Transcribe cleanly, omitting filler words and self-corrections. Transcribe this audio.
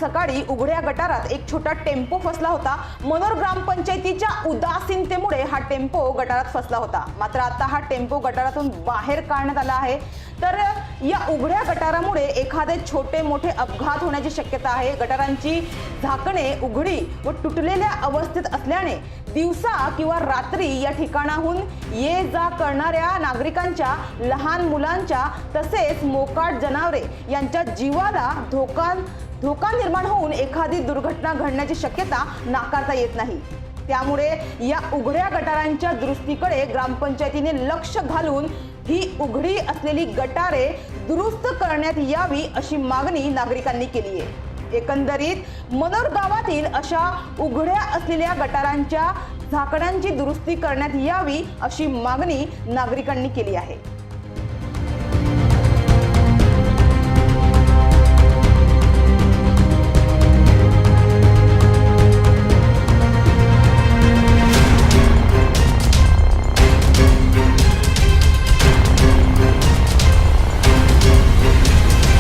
सकाळी उघड्या गटारात एक छोटा टेम्पो फसला होता। मनोर ग्रामपंचायतीच्या उदासीनतेमुळे हा टेम्पो गटारात फसला होता। मात्र आता हा टेम्पो गटारातून बाहेर काढण्यात आला आहे। तर या उघड्या गटारामुळे एखादे छोटे मोठे अपघात होण्याची शक्यता आहे। गटारांची झाकणे उघडी व तुटलेल्या अवस्थेत असल्याने दिवसा किंवा रात्री या ठिकाणाहून ये जा करणाऱ्या नागरिकांच्या, लहान मुलांच्या तसेच मोकाट जनावरे यांच्या जीवाला धोका निर्माण होऊन एखादी दुर्घटना घडण्याची शक्यता नाकारता येत नाही। त्यामुळे या उघड्या गटारांच्या दुरुस्तीकडे ग्रामपंचायतीने लक्ष घालून ही उघडी असलेली गटारे दुरुस्त करण्यात यावी अशी मागणी नागरिकांनी केली आहे। एकंदरीत मनोर गावातील अशा उघड्या असलेल्या गटारांच्या झाकणांची दुरुस्ती करण्यात यावी अशी मागणी नागरिकांनी केली आहे।